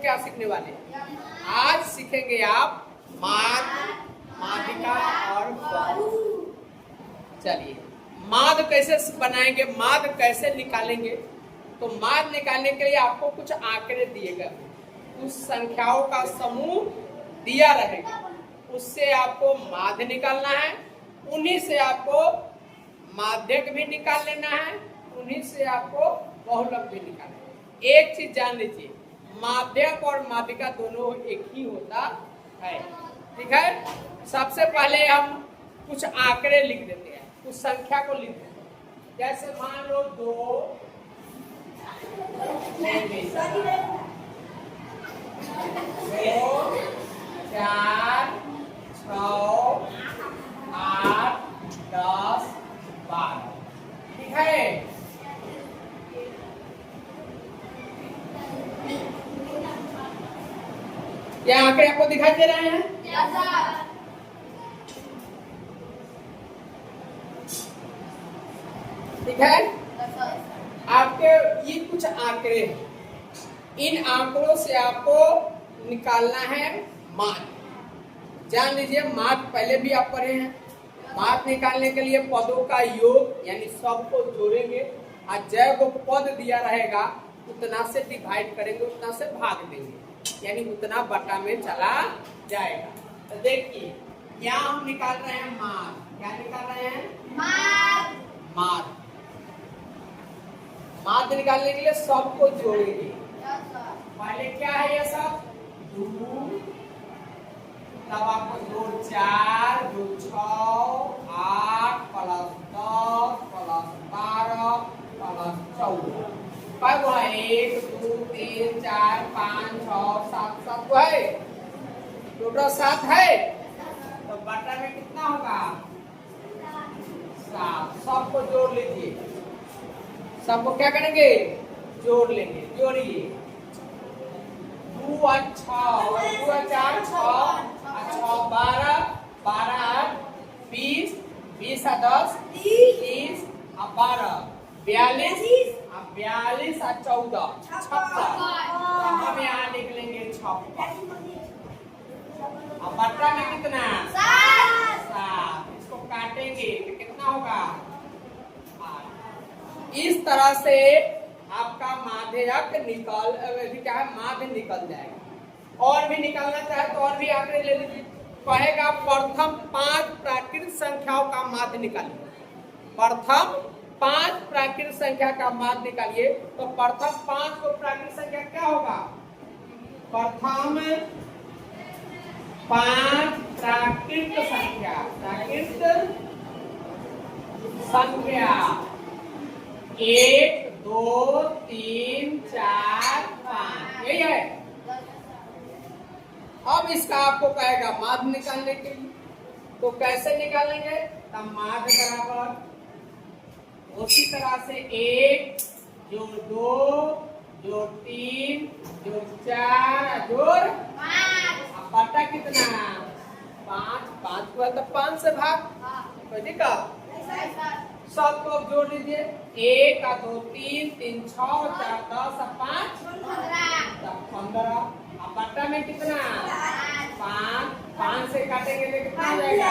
क्या सीखने वाले हैं? आज सीखेंगे आप माद, मादिका और पद। चलिए, माद कैसे बनाएंगे, माद कैसे निकालेंगे? तो माद निकालने के लिए आपको कुछ आंकड़े दिए गए, कुछ संख्याओं का समूह दिया रहेगा, उससे आपको माद निकालना है। उन्हीं से आपको माध्यक भी निकाल लेना है, उन्हीं से आपको बहुलक भी निकालना है। एक चीज जान लीजिए, माध्यक और माध्यिका दोनों एक ही होता है। ठीक है, सबसे पहले हम कुछ आंकड़े लिख देते हैं, कुछ संख्या को लिख देते हैं। जैसे मान लो 2, 4, 6, 8, 10, 12। ठीक है, क्या आंकड़े आपको दिखाई दे रहे हैं? ठीक है, आपके ये कुछ आंकड़े हैं, इन आंकड़ों से आपको निकालना है माद। जान लीजिए, माद पहले भी आप पढ़े हैं। माद निकालने के लिए पदों का योग यानी सब को जोड़ेंगे और जय को पद दिया रहेगा उतना से डिवाइड करेंगे, उतना से भाग देंगे, यानी उतना बटा में चला जाएगा। तो देखिए, यहाँ हम निकाल रहे हैं माद। क्या निकाल रहे हैं? माद। माद माद निकालने के लिए सब को जोड़ेंगे। पहले क्या है ये सब? 2, तब आपको जोड़ 4, जोड़ 6, 8 प्लस 10 प्लस 12 प्लस 14। कब है? 1, 2, 3, 4, 5, 6, 7, 7 है, टोटल 7 है। तो बटा में कितना होगा? 7। सबको जोड़ लीजिए, सबको क्या करेंगे? जोड़ लेंगे। जोड़िए, 2 और 6, 2 और 4 6, 6 12, 12 8 20, 20 और 10 30 और 12 42, 42 और 14 56। हम यहाँ लिख लेंगे 56। अब बट्टा में कितना? 7। इसको काटेंगे तो कितना होगा? 8। इस तरह से आपका माध्यक निकाल क्या है, माध्य निकल जाएगा। और भी निकालना चाहे तो और भी आंकड़े ले लीजिए। कहेगा प्रथम 5 प्राकृत संख्याओं का माध्य निकालिए। प्रथम 5 प्राकृत संख्या का माध्य निकालिए। तो प्रथम 5 को प्राकृत संख्या क्या होगा? प्रथम 5 प्राकृत संख्या, प्राकृत संख्या 1 2 3 4 5, यही है। अब इसका आपको कहेगा माध्य निकालने के लिए, तो कैसे निकालेंगे? तब माध्य बराबर उसी तरह से 1 जोड़ 2 जोड़ 3 जोड़ 4 जोड़ 5। अब बटा कितना? 5। 5 को तो 5 से भाग, कोई दिक्कत? सब को जोड़ लीजिए, 1 2 3 3 6 4 10 5 15। अब बट्टा में कितना? 5। 5 से काटेंगे तो कितना हो जाएगा?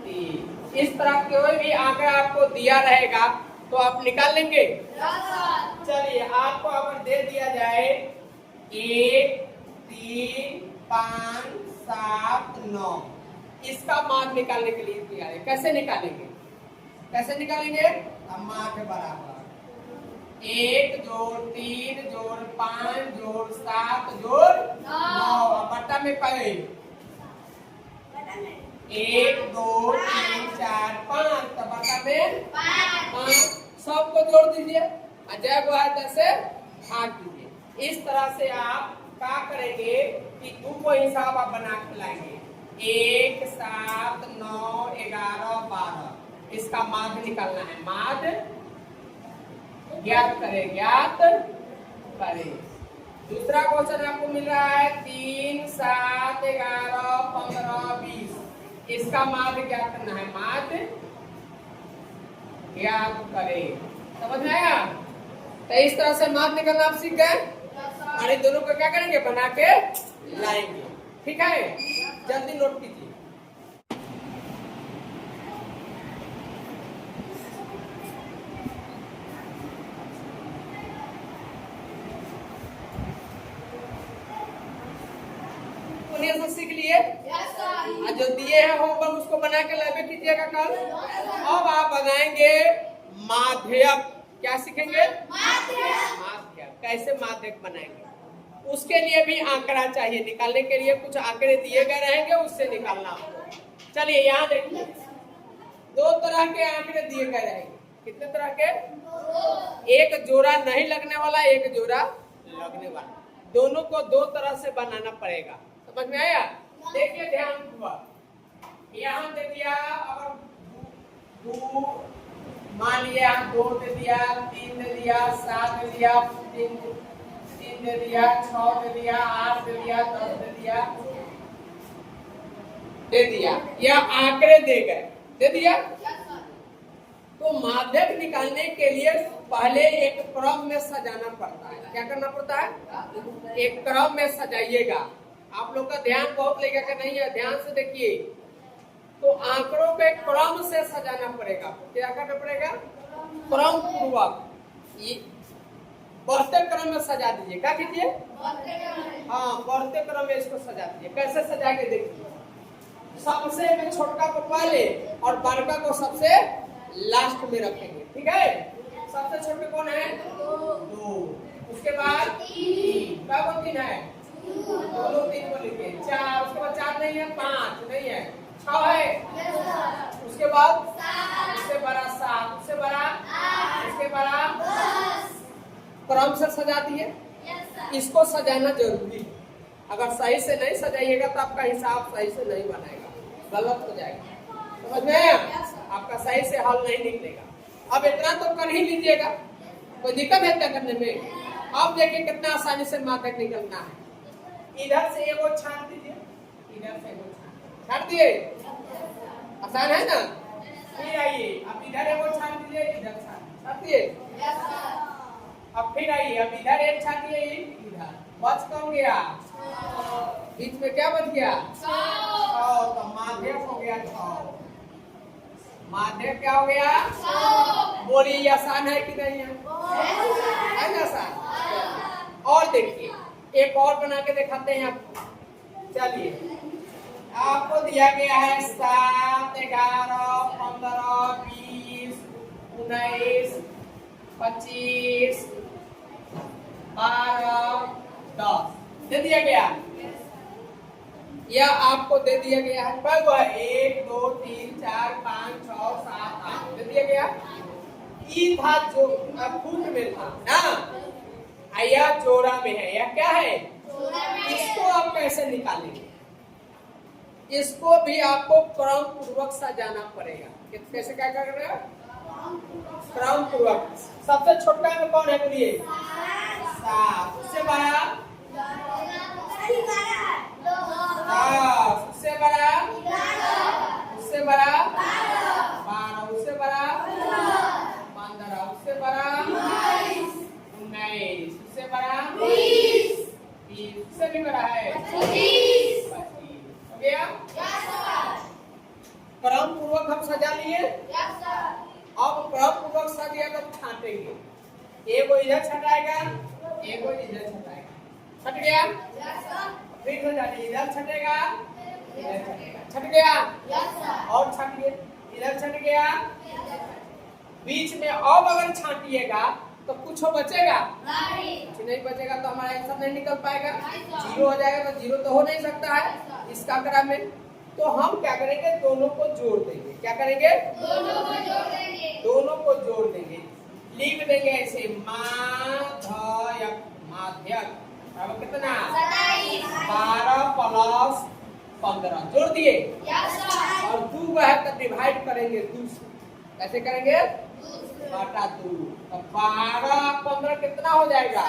3। इस तरह कोई भी आंकड़ा आपको दिया रहेगा तो आप निकाल लेंगे। चलिए, आपको अगर दे दिया जाए 1 3 5 7 9, इसका मान निकालने के लिए दिया है। कैसे निकालेंगे? कैसे निकालेंगे? माध्य बराबर 1 जोड़ 3 जोड़ 5 जोड़ 7 जोड़ 9। बट्टा में कहे 1 2 3 4 5, तो बट्टा में 5। सबको जोड़ दीजिए, अजय को है 10 से भाग दीजिए। इस तरह से आप क्या करेंगे कि 2 को हिसाब आप बना के लाएंगे। 1 7 9 11 12, इसका माध्य निकालना है। माध्य ज्ञात करें, ज्ञात करें। दूसरा क्वेश्चन आपको मिल रहा है 3 7 11 15 20, इसका माध्य ज्ञात करना है। माध्य ज्ञात करें, समझ में आया? तो इस तरह से माध्य निकालना आप सीख गए। और इन दोनों को क्या करेंगे, बना के लाएंगे। ठीक है, जल्दी नोट कीजिए। सीख लिए, जो दिए हैं होमवर्क उसको बना के लाइव कीजिएगा कल। अब आप बनाएंगे माध्यक। क्या सीखेंगे, माध्यक। कैसे माध्यक बनाएंगे, उसके लिए भी आंकड़ा चाहिए। निकालने के लिए कुछ आंकड़े दिए गए रहेंगे, उससे निकालना आपको। चलिए यहाँ देखिए, दो तरह के आंकड़े दिए गए रहेंगे। कितने तरह के, एक जोड़ा नहीं लगने वाला, एक जोड़ा लगने वाला। दोनों को दो तरह से बनाना पड़ेगा। समझ में आया? देखिए ध्यान पूर्वक, यहाँ दे दिया, अगर दो मान लिया, 2 दे दिया, 3 दे दिया, 7 दे दिया, 3 दे दिया, 6 दे दिया, 8 दे दिया, 10 दे दिया, यह आंकड़े दे गए, दे दिया। तो माध्यक निकालने के लिए पहले एक क्रम में सजाना पड़ता है। क्या करना पड़ता है, एक क्रम में सजाइएगा। आप लोग का ध्यान बहुत लेगा कि नहीं है, ध्यान से देखिए। तो आंकड़ों पे क्रम से सजाना पड़ेगा। क्या करना पड़ेगा, क्रम पूर्वक बढ़ते क्रम में सजा दीजिए। क्या कीजिए, हाँ, बढ़ते क्रम में इसको सजा दीजिए। कैसे सजा के देखिए, सबसे में छोटा को पहले और बड़का को सबसे लास्ट में रखेंगे। ठीक है, सबसे छोटे कौन है, 2, उसके बाद 3, क्या वो 3 है, 2 3 को लिखिए। 4, उसके बाद 4 नहीं है, 5 नहीं है, 6 है, उसके बाद उससे बड़ा 7, उससे बड़ा, उसके बड़ा 10। क्रम से सजा दिए। इसको सजाना जरूरी है। अगर सही से नहीं सजाइएगा तो आपका हिसाब सही से नहीं बनाएगा, गलत हो जाएगा। समझ में आया? आपका सही से हल नहीं निकलेगा। अब इतना तो कर ही लीजिएगा, कोई दिक्कत है क्या करने में? अब देखिए कितना आसानी से माध्यक निकलना है। इधर से एगो छाट दीजिए, इधर से एगो छाट दिए, आसान है ना। फिर आइए, अब इधर एगो छाट दीजिए, इधर छाट दिए। अब फिर आइए, अब इधर एक छाट दिए, इधर बच कौन गया, बीच में क्या बच गया, 6। तो माध्यक हो गया 6। माध्यक क्या हो गया, बोली आसान है कि नहीं है, है ना आसान। और देखिए एक और बना के दिखाते हैं आपको। चलिए, आपको दिया गया है 7, 11, 15, 20, 19, 25, 12, 10 दे दिया गया। यह आपको दे दिया गया है, पर 1 2 3 4 5 6 7 8 दे दिया गया। ई था जो फूट में था ना, यह जोड़ा में है। यह क्या है, इसको आप कैसे निकालेंगे, इसको भी आपको क्रम पूर्वक सजाना पड़ेगा। कैसे क्या कर रहे हो, क्रम पूर्वक। सबसे छोटा में कौन है, बोलिए 7, उससे बड़ा 10, उससे बड़ा 11, उससे बड़ा 12, उससे बड़ा 15, उससे बड़ा 19, उससे बड़ा 20, उससे भी बड़ा है 25। हो गया, क्रम पूर्वक हम सजा लिए। अब क्रम पूर्वक सज गया तो छाटेंगे। एगो इधर छटाएगा, एगो इधर छटाएगा। छट गया, फिर हो जाए, इधर छटेगा, इधर छटेगा, छट गया, और छटिए, इधर छट गया, बीच में अब अगर छाटिएगा तो कुछ बचेगा कुछ नहीं बचेगा, तो हमारा आंसर नहीं निकल पाएगा, 0 हो जाएगा। तो 0 तो हो नहीं सकता है इस आंकड़ा में। तो हम क्या करेंगे, दोनों को जोड़ देंगे। क्या करेंगे, दोनों को जोड़ देंगे, दोनों को जोड़ देंगे। लिख देंगे ऐसे, माध्यक, माध्यक अब कितना 12 प्लस 15 जोड़ दिए, और 2 है तो डिवाइड करेंगे 2 से। कैसे करेंगे, बटा 2। तो 12 15 कितना हो जाएगा,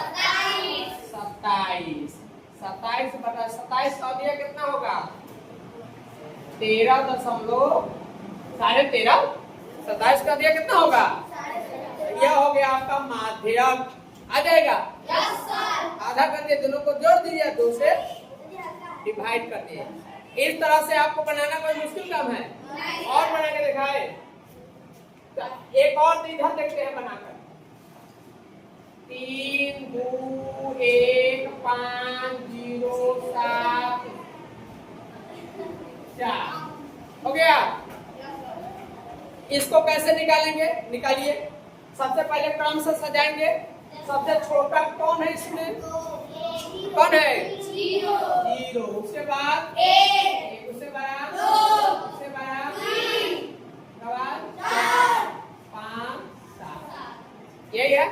27। 27 बटा 27 का दिया कितना होगा, 13.13। 27 का दिया कितना होगा, यह हो गया आपका माध्यक। आ जाएगा। आधा कर दिए, दोनों को जोड़ दीजिए, 2 से डिवाइड कर दिए। इस तरह से आपको बनाना कोई मुश्किल काम है? और बना के दिखाए। एक और इधर देखते हैं बनाकर। 3 2 1 5 0 7 4 हो गया। इसको कैसे निकालेंगे? निकालिए। सबसे पहले क्रम से सजाएंगे। सबसे छोटा कौन है इसमें? कौन है? 0। उसके बाद 1, उससे बड़ा 2, उससे बड़ा 3, उसके बाद 4 5 7। यही है।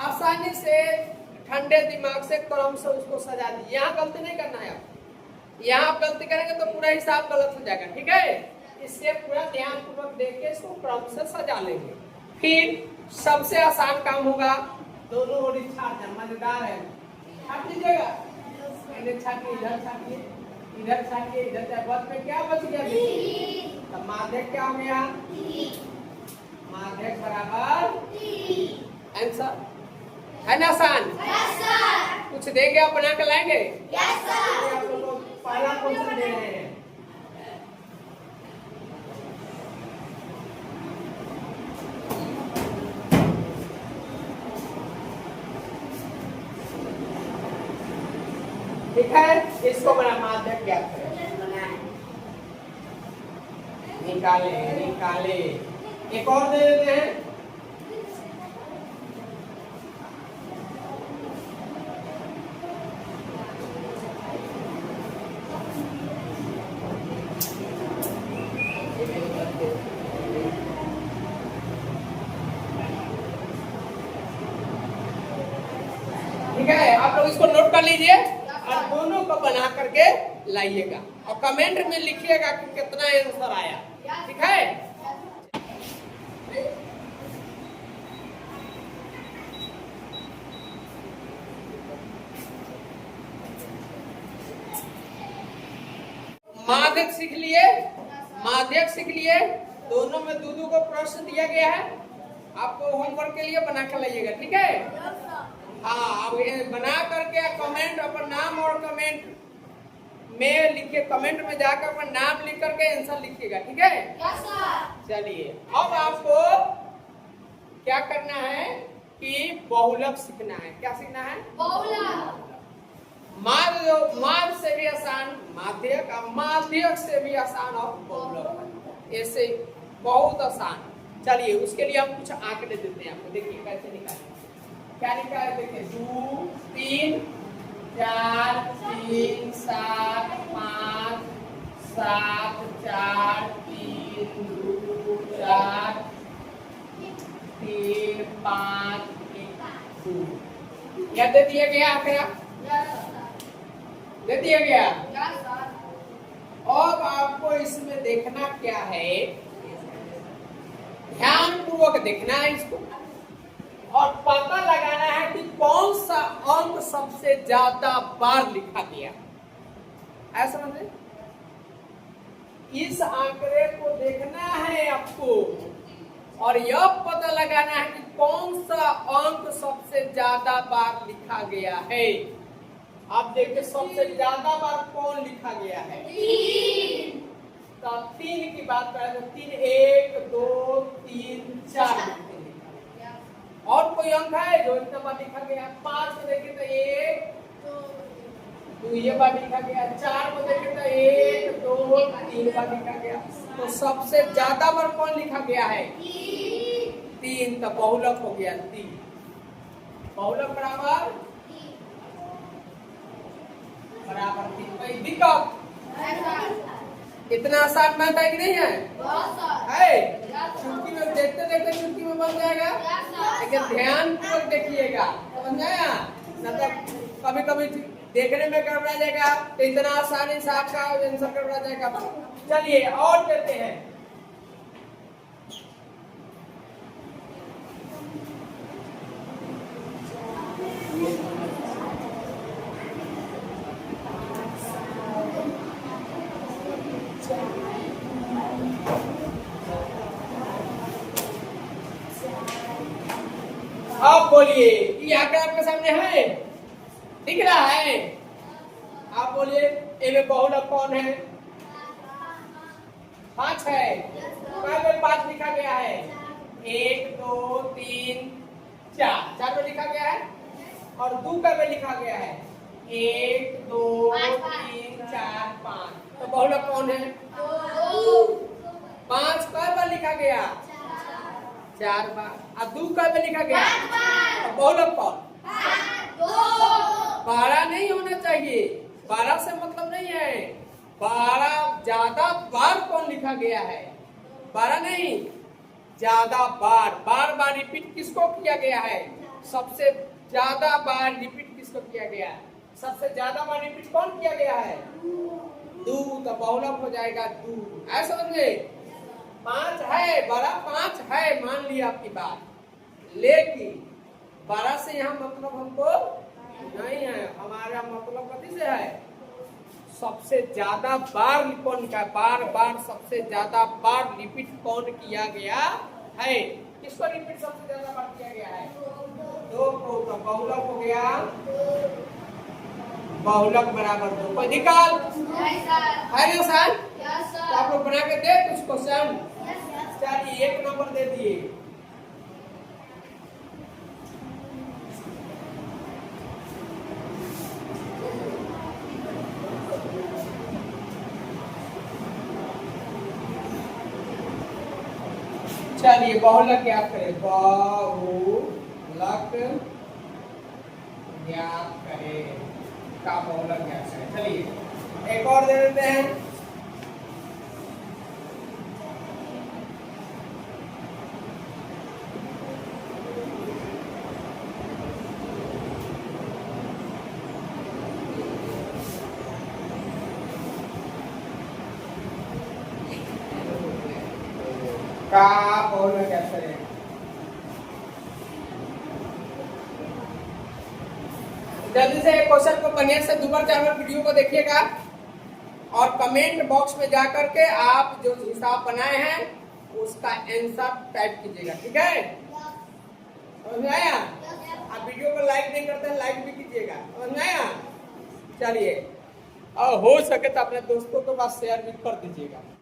आसानी से ठंडे दिमाग से क्रम से उसको सजा दीजिए। यहाँ गलती नहीं करना है। यहाँ आप गलती करेंगे तो पूरा हिसाब गलत हो जाएगा। ठीक है, इससे पूरा ध्यान पूर्वक देख के इसको क्रम से सजा लेंगे। फिर सबसे आसान काम होगा, दोनों ओर छाट, मजेदार है। छाट लीजिएगा, इधर छाटिए, इधर छाटिए, इधर छाटिए, इधर। बच में क्या बच गया? तो माध्यक क्या हो गया? माध्यक बराबर आंसर है ना? आसान। कुछ देंगे आप बना कर लाएंगे? आप लोग को पहला क्वेश्चन दे रहे हैं। ठीक है, इसको बना माध्यक ज्ञात करें। निकाले। एक और दे देते हैं। ठीक है, आप लोग इसको नोट कर लीजिए और दोनों को बना करके लाइएगा और कमेंट में लिखिएगा कि कितना आंसर आया। ठीक है, माध्यक सीख लिए। दोनों में दो को प्रश्न दिया गया है, आपको होमवर्क के लिए बना कर लाइएगा। ठीक है, हाँ, अब ये बना करके कमेंट अपना नाम और कमेंट में लिखिए। कमेंट में जाकर अपना नाम लिख करके आंसर लिखिएगा। ठीक है, चलिए अब आपको क्या करना है कि बहुलक सीखना है। क्या सीखना है? बहुलक। माध्य से भी आसान माध्यक, माध्यक से भी आसान और बहुलक, ऐसे बहुत आसान। चलिए उसके लिए हम कुछ आंकड़े देते हैं आपको। देखिए कैसे निकालें। क्या निकाले? देखिए 2 3 4 3 7 5 7 4 3 2 4 3 5 1 2। यह दे दिया गया आंकड़ा? दे दिया गया। अब आपको इसमें देखना क्या है, ध्यान पूर्वक देखना है इसको और पता लगाना है कि कौन सा अंक सबसे ज्यादा बार लिखा गया। ऐसा समझे? इस आंकड़े को देखना है आपको और यह पता लगाना है कि कौन सा अंक सबसे ज्यादा बार लिखा गया है। आप देखिए सबसे ज्यादा बार कौन लिखा गया है? 3। तो 3 की बात करें तो 3 1 2 3 4 और कोई अंक है जो इतना बार लिखा गया? 5 को देखें तो 1 2 ये बार लिखा गया। 4 को देखें तो 1 2 3 बार लिखा गया। तो सबसे ज्यादा बार कौन लिखा गया है? 3। तो बहुलक हो गया 3। बहुलक बराबर 3। दिक्कत इतना आसान मैथ है कि नहीं है? चुटकी में देखते देखते चुटकी में बन जाएगा, लेकिन ध्यान पूर्वक देखिएगा, समझ आया? मतलब कभी कभी देखने में गड़बड़ा जाएगा तो इतना आसानी से आपका आंसर गड़बड़ा जाएगा। चलिए और देते हैं। अब बोलिए ये आंकड़ा आपके सामने है, दिख रहा है? आप बोलिए ए में बहुलक कौन है? 5 है। कहाँ पे 5 लिखा गया है? 1 2 3 4 पे लिखा गया है। और 2 का में लिखा गया है 1 2 3 4 5। तो बहुलक कौन है? 5 बार लिखा गया, 4 बार। और 2 का में लिखा गया, तो बहुलक कौन? 12 नहीं होना चाहिए, 12 से मतलब नहीं है। 12 ज्यादा बार कौन लिखा गया है? 12 नहीं, ज्यादा बार। बार बार रिपीट किसको किया गया है? सबसे ज्यादा बार रिपीट किसको किया गया है? सबसे ज्यादा बार रिपीट कौन किया गया है? 2। तो बहुलक हो जाएगा 2। ऐसा समझे? 5 है, बड़ा 5 है, मान लिया आपकी बात, लेकिन 12 से यहाँ मतलब हमको नहीं है। हमारा मतलब कथी से है? सबसे ज्यादा बार कौन लिखा है? बार बार सबसे ज्यादा बार रिपीट कौन किया गया है? किसको रिपीट सबसे ज्यादा बार किया गया है? 2 को। तो बहुलक हो गया, बहुलक बराबर 2। कोई निकाल है ना सर? तो आप लोग बना के दे कुछ क्वेश्चन। चलिए 1 नंबर दे दिए। चलिए बहुलक ज्ञात करें, बहुलक ज्ञात करें का बहुलक ज्ञात करें। चलिए एक और दे देते हैं। का बहुलक ज्ञात करें। जल्दी से क्वेश्चन को बढ़िया से 2 बार 4 बार वीडियो को देखिएगा और कमेंट बॉक्स में जाकर के आप जो हिसाब बनाए हैं उसका आंसर टाइप कीजिएगा, ठीक है? समझ में आया? आप वीडियो को लाइक नहीं करते हैं, लाइक भी कीजिएगा, समझ में आया? चलिए, और हो सके तो अपने दोस्तों के पास शेयर भी कर दीजिएगा।